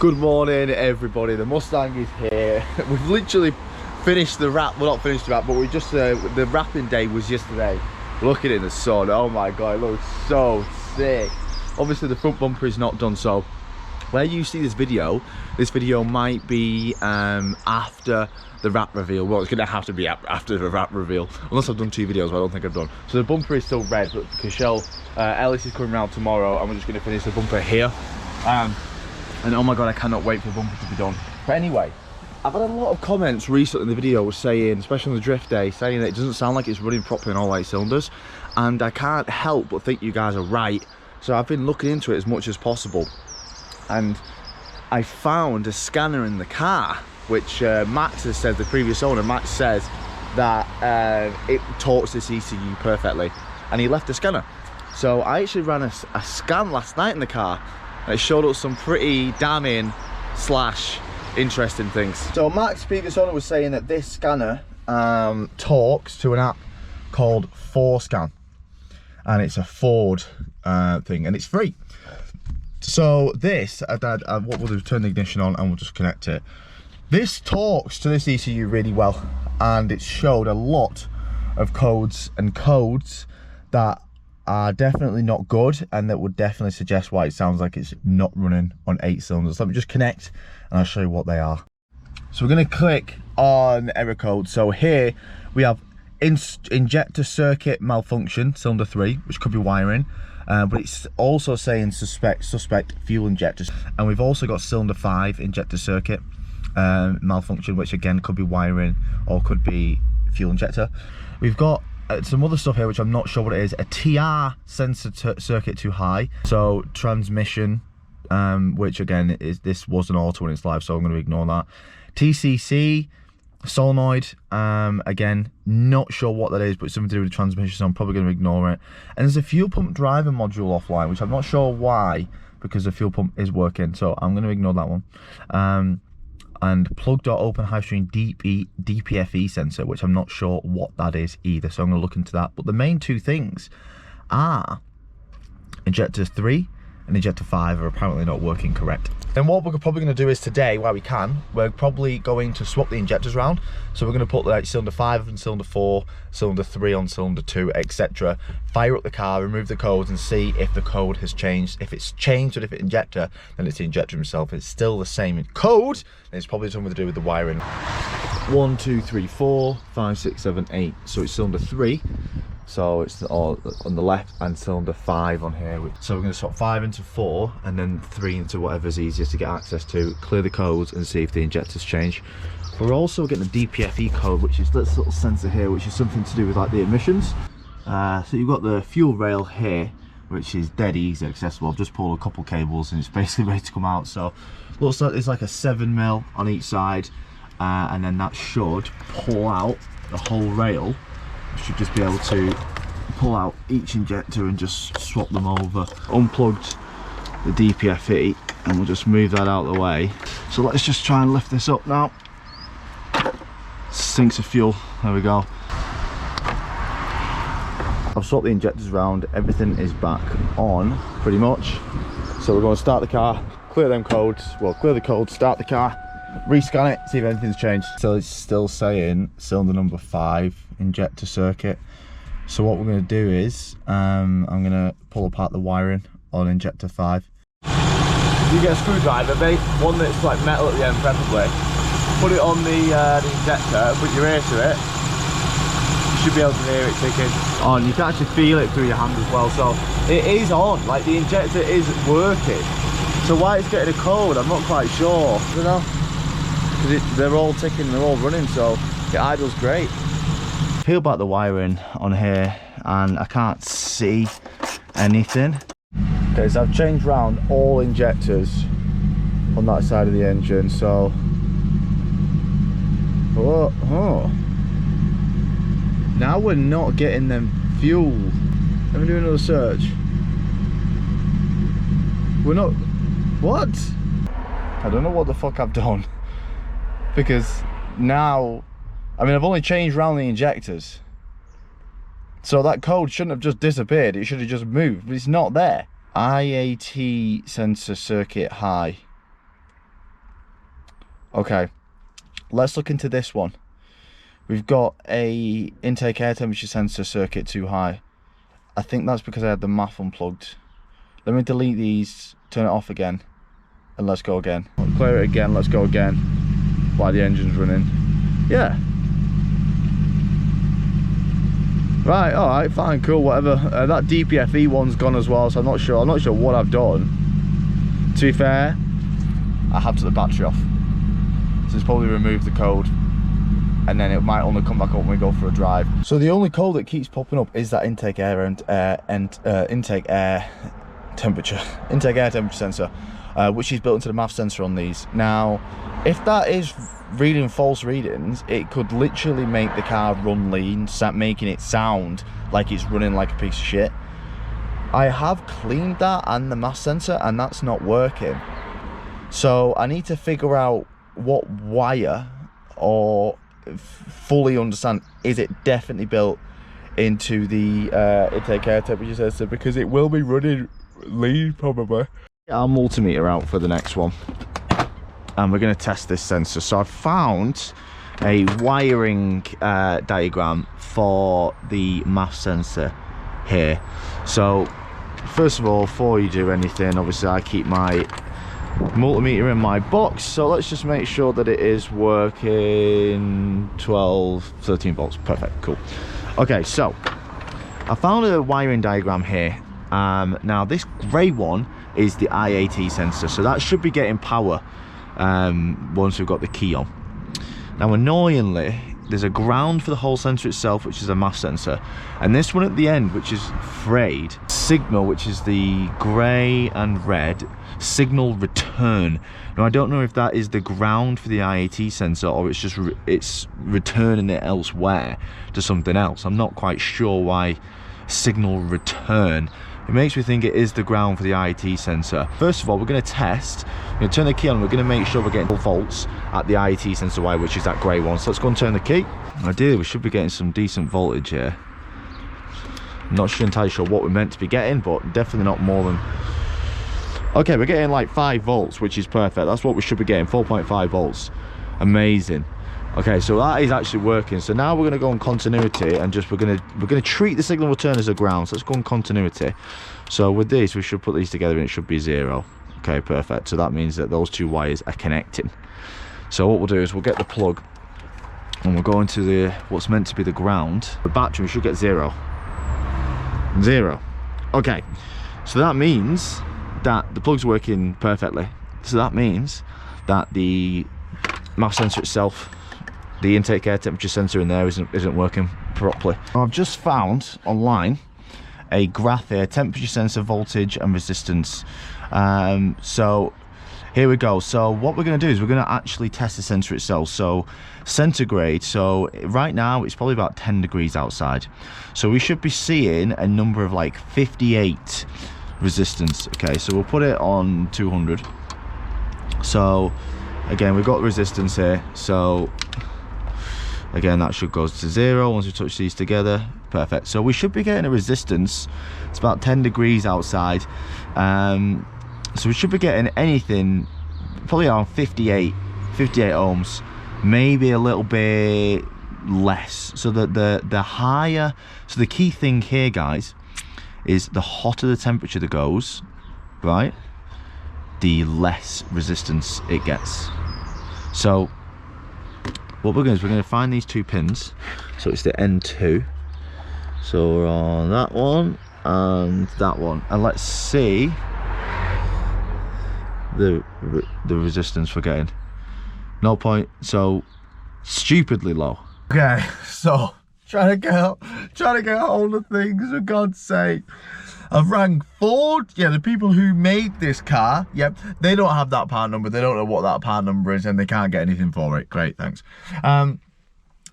Good morning, everybody. The Mustang is here. We've literally finished the wrap. Well, not finished the wrap, but we just the wrapping day was yesterday. Look at it in the sun. Oh my god, it looks so sick. Obviously the front bumper is not done, so where you see this video might be after the wrap reveal. Well, it's gonna have to be after the wrap reveal, unless I've done 2 videos, but I don't think I've done. So the bumper is still red, but because Ellis is coming around tomorrow, and we're just gonna finish the bumper here. And oh my god, I cannot wait for the bumper to be done. But anyway, I've had a lot of comments recently in the video saying, especially on the drift day, saying that it doesn't sound like it's running properly on all 8 cylinders. And I can't help but think you guys are right. So I've been looking into it as much as possible. And I found a scanner in the car, which Max has said, the previous owner, Max says that it talks this ECU perfectly. And he left the scanner. So I actually ran a scan last night in the car. And it showed us some pretty damning / interesting things. So Max, previous owner, was saying that this scanner talks to an app called 4Scan, and it's a Ford thing, and it's free. So this, what we'll do is turn the ignition on and we'll just connect it. This talks to this ECU really well, and it showed a lot of codes that are definitely not good, and that would definitely suggest why it sounds like it's not running on 8 cylinders. Let me just connect and I'll show you what they are. So we're going to click on error code. So here we have injector circuit malfunction, cylinder 3, which could be wiring, but it's also saying suspect fuel injectors. And we've also got cylinder 5 injector circuit malfunction, which again could be wiring or could be fuel injector. We've got some other stuff here which I'm not sure what it is. A TR sensor circuit too high, so transmission, which again this was an auto in its life, so I'm going to ignore that. TCC solenoid, again not sure what that is, but it's something to do with the transmission, so I'm probably going to ignore it. And there's a fuel pump driver module offline, which I'm not sure why, because the fuel pump is working, so I'm going to ignore that one. And plug.open high stream DPFE sensor, which I'm not sure what that is either, so I'm going to look into that. But the main 2 things are injectors 3 and injector 5 are apparently not working correct. And what we're probably going to do is today, while we can, we're probably going to swap the injectors around. So we're going to put like cylinder 5 on cylinder 4, cylinder 3 on cylinder 2, etc. Fire up the car, remove the codes, and see if the code has changed. If it's changed with a different injector, then it's the injector himself. If it's still the same code, then it's probably something to do with the wiring. 1, 2, 3, 4, 5, 6, 7, 8. So it's cylinder 3. So it's all on the left, and cylinder 5 on here. So we're going to swap 5 into 4 and then 3 into whatever's easiest to get access to, clear the codes and see if the injectors change. We're also getting the DPFE code, which is this little sensor here, which is something to do with like the emissions. So you've got the fuel rail here, which is dead easy accessible. I've just pulled a couple cables and it's basically ready to come out. So looks like there's like a 7mm on each side, and then that should pull out the whole rail. Should just be able to pull out each injector and just swap them over. Unplugged the DPFE and we'll just move that out of the way. So let's just try and lift this up now. Sinks of fuel, there we go. I've swapped the injectors around, everything is back on pretty much. So we're going to start the car, clear them codes, well clear the codes, start the car, rescan it, see if anything's changed. So it's still saying cylinder number 5 injector circuit. So what we're going to do is I'm going to pull apart the wiring on injector 5. You get a screwdriver, mate, one that's like metal at the end preferably, put it on the injector, put your ear to it, you should be able to hear it ticking. Oh, and you can actually feel it through your hand as well, so it is on, like the injector is working. So why it's getting a code, I'm not quite sure, you know, because they're all ticking, they're all running, so it idles great. Peel back the wiring on here and I can't see anything. Okay, so I've changed round all injectors on that side of the engine, so now we're not getting them fuel. Let me do another search. We're not, what? I don't know what the fuck I've done, because now, I mean, I've only changed around the injectors, so that code shouldn't have just disappeared, it should have just moved, but it's not there. IAT sensor circuit high. Okay, let's look into this one. We've got a intake air temperature sensor circuit too high. I think that's because I had the MAF unplugged. Let me delete these, turn it off again, and let's go again. Clear it again, let's go again while the engine's running. Yeah. Right, alright, fine, cool, whatever. That DPFE one's gone as well, so I'm not sure what I've done. To be fair, I have to the battery off. So it's probably removed the code, and then it might only come back up when we go for a drive. So the only code that keeps popping up is that intake air temperature sensor, which is built into the MAF sensor on these. Now, if that is reading false readings, it could literally make the car run lean, making it sound like it's running like a piece of shit. I have cleaned that and the MAF sensor, and that's not working. So I need to figure out what wire, or fully understand, is it definitely built into the intake air temperature sensor, because it will be running lean probably. Our multimeter out for the next one, and we're going to test this sensor. So I've found a wiring diagram for the MAF sensor here. So first of all, before you do anything, obviously I keep my multimeter in my box, so let's just make sure that it is working. 13 volts, perfect, cool. Okay, so I found a wiring diagram here. Now this grey one is the IAT sensor, so that should be getting power once we've got the key on. Now annoyingly, there's a ground for the whole sensor itself, which is a MAF sensor, and this one at the end, which is frayed, signal, which is the grey and red, signal return. Now I don't know if that is the ground for the IAT sensor, or it's just it's returning it elsewhere to something else. I'm not quite sure why signal return. It makes me think it is the ground for the IAT sensor. First of all, we're going to test. We're going to turn the key on. We're going to make sure we're getting full volts at the IAT sensor wire, which is that grey one. So let's go and turn the key. Ideally, we should be getting some decent voltage here. I'm not entirely sure what we're meant to be getting, but definitely not more than... Okay, we're getting like 5 volts, which is perfect. That's what we should be getting, 4.5 volts. Amazing. Okay, so that is actually working. So now we're going to go on continuity, and just we're going to treat the signal return as a ground. So let's go on continuity. So with these, we should put these together and it should be 0. Okay, perfect. So that means that those two wires are connecting. So what we'll do is we'll get the plug, and we'll go into the what's meant to be the ground. The battery, we should get 0. 0. Okay, so that means that the plug's working perfectly. So that means that the MAF sensor itself, the intake air temperature sensor in there, isn't working properly. I've just found online a graph here, temperature sensor voltage and resistance. So here we go. So what we're going to do is we're going to actually test the sensor itself. So centigrade, so right now it's probably about 10 degrees outside, so we should be seeing a number of like 58 resistance. Okay, so we'll put it on 200. So again, we've got resistance here, so again that should go to 0 once we touch these together. Perfect. So we should be getting a resistance. It's about 10 degrees outside, so we should be getting anything probably around 58 ohms, maybe a little bit less. So the higher, so the key thing here, guys, is the hotter the temperature that goes, right, the less resistance it gets. So what we're going to do is we're going to find these 2 pins. So it's the N2, so we're on that one and that one, and let's see the resistance we're getting. 0 point, so stupidly low. Okay, so trying to get hold of things, for God's sake. I've rang Ford, yeah, the people who made this car, yep, they don't have that part number, they don't know what that part number is, and they can't get anything for it. Great, thanks.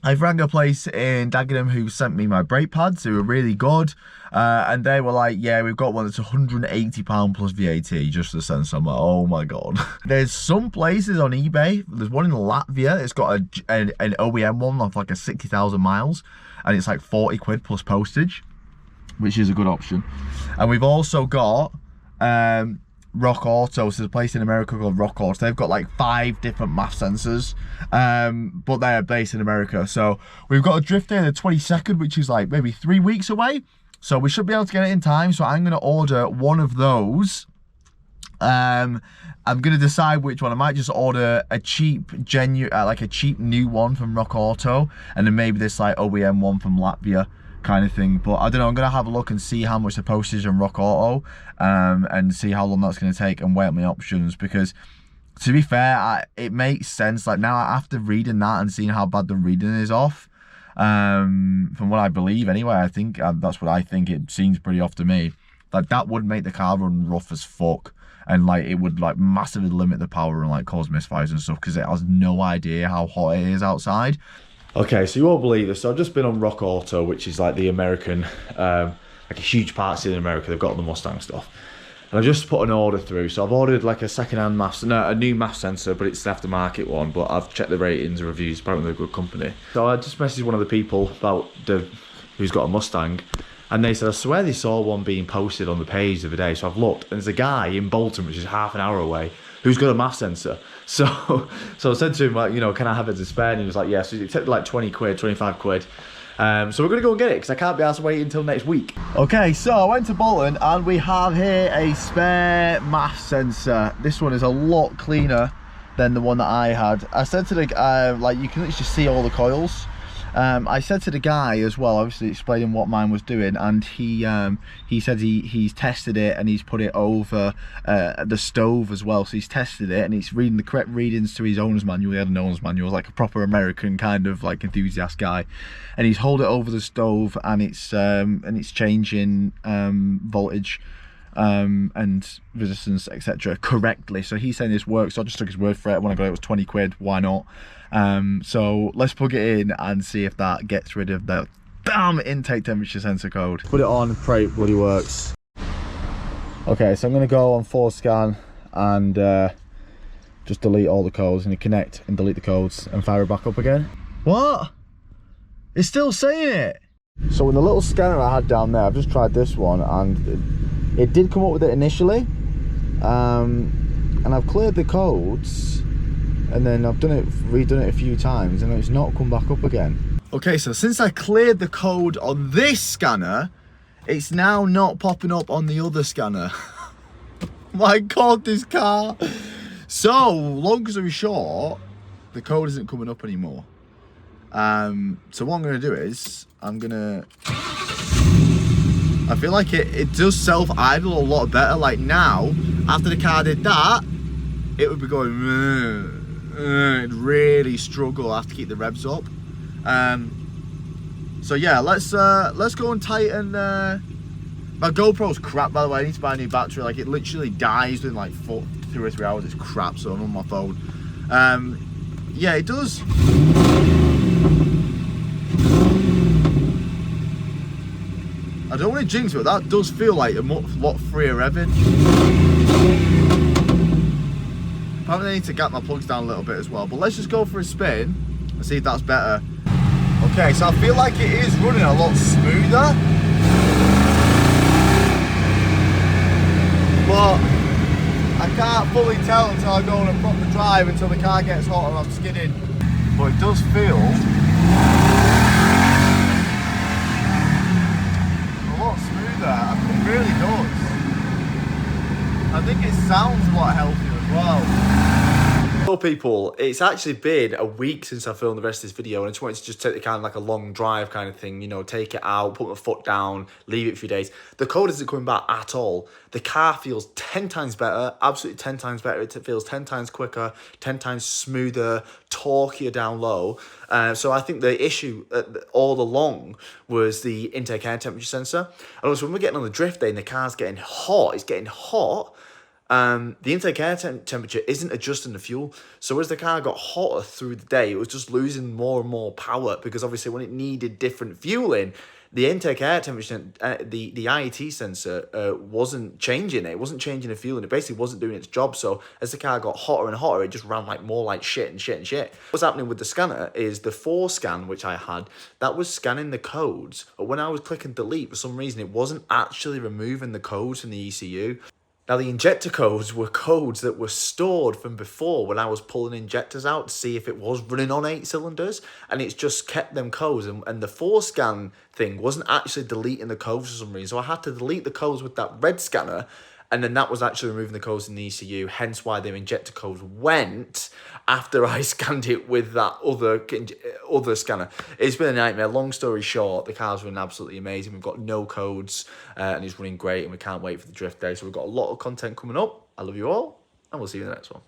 I've rang a place in Dagenham who sent me my brake pads, who were really good, and they were like, yeah, we've got one that's £180 plus VAT, just the sensor. I'm like, oh my God. There's some places on eBay, there's one in Latvia, it's got an OEM one of like a 60,000 miles, and it's like 40 quid plus postage, which is a good option. And we've also got Rock Auto. So there's a place in America called Rock Auto. They've got like 5 different MAF sensors, but they're based in America. So we've got a drift day on the 22nd, which is like maybe 3 weeks away. So we should be able to get it in time. So I'm going to order one of those. I'm going to decide which one. I might just order a cheap, like a cheap new one from Rock Auto, and then maybe this like OEM one from Latvia kind of thing. But I don't know, I'm going to have a look and see how much the postage on Rock Auto, and see how long that's going to take and weigh up my options, because to be fair, it makes sense. Like now after reading that and seeing how bad the reading is off, from what I believe anyway, I think that's what I think, it seems pretty off to me. Like that would make the car run rough as fuck, and like it would like massively limit the power and like cause misfires and stuff, because it has no idea how hot it is outside. Okay, so you won't believe this. So I've just been on Rock Auto, which is like the American, like a huge parts in America. They've got the Mustang stuff. And I've just put an order through. So I've ordered like a second-hand MAF, no, a new MAF sensor, but it's an aftermarket one. But I've checked the ratings and reviews. Apparently they're a good company. So I just messaged one of the people about who's got a Mustang. And they said, I swear they saw one being posted on the page the other day. So I've looked, and there's a guy in Bolton, which is half an hour away, who's got a MAF sensor. So I said to him, like, you know, can I have it to spare? And he was like, yeah. So it took like 20 quid, 25 quid. So we're going to go and get it, because I can't be asked to wait until next week. Okay, so I went to Bolton, and we have here a spare MAF sensor. This one is a lot cleaner than the one that I had. I said to the guy, like, you can literally see all the coils. I said to the guy as well, obviously explaining what mine was doing, and he said he's tested it and he's put it over the stove as well. So he's tested it and he's reading the correct readings to his owner's manual. He had an owner's manual, like a proper American kind of like enthusiast guy, and he's hold it over the stove, and it's changing voltage and resistance, etc. correctly. So he's saying this works, so I just took his word for it. When I got it, it was 20 quid, why not? So let's plug it in and see if that gets rid of the damn intake temperature sensor code. Put it on, pray it bloody works. Okay, so I'm going to go on forward scan and just delete all the codes, and connect and delete the codes and fire it back up again. What? It's still saying it. So in the little scanner I had down there, I've just tried this one, and it did come up with it initially, and I've cleared the codes, and then I've redone it a few times, and it's not come back up again. Okay, so since I cleared the code on this scanner, it's now not popping up on the other scanner. My God, this car. So, long story short, the code isn't coming up anymore. So what I'm going to do is, I feel like it does self-idle a lot better. Like now, after the car did that, it would be going, it'd really struggle. I have to keep the revs up. So yeah, let's go and tighten. My GoPro's crap, by the way. I need to buy a new battery. Like, it literally dies within like 2 or 3 hours. It's crap, so I'm on my phone. Yeah, it does. I don't want to jinx it, but that does feel like a lot freer revving. Probably need to gap my plugs down a little bit as well, but let's just go for a spin and see if that's better. Okay, so I feel like it is running a lot smoother, but I can't fully tell until I go on a proper drive, until the car gets hot and I'm skidding. But it does feel a lot smoother. It really does. I think it sounds a lot healthier as well. So people, it's actually been a week since I filmed the rest of this video, and I just wanted to just take the kind of like a long drive kind of thing, you know, take it out, put my foot down, leave it for a few days. The code isn't coming back at all. The car feels 10 times better, absolutely 10 times better. It feels 10 times quicker, 10 times smoother, torquier down low. So I think the issue all along was the intake air temperature sensor. And also when we're getting on the drift day and the car's getting hot, it's getting hot, the intake air temperature isn't adjusting the fuel. So as the car got hotter through the day, it was just losing more and more power, because obviously when it needed different fueling, the intake air temperature, the IET sensor wasn't changing it. It wasn't changing the fueling. It basically wasn't doing its job. So as the car got hotter and hotter, it just ran like more like shit and shit and shit. What's happening with the scanner is the 4 scan, which I had, that was scanning the codes. But when I was clicking delete, for some reason, it wasn't actually removing the codes from the ECU. Now, the injector codes were codes that were stored from before when I was pulling injectors out to see if it was running on 8 cylinders, and it's just kept them codes. And the 4scan thing wasn't actually deleting the codes for some reason, so I had to delete the codes with that red scanner, and then that was actually removing the codes in the ECU, hence why their injector codes went after I scanned it with that other scanner. It's been a nightmare. Long story short, the car's running absolutely amazing. We've got no codes, and it's running great, and we can't wait for the drift day. So we've got a lot of content coming up. I love you all, and we'll see you in the next one.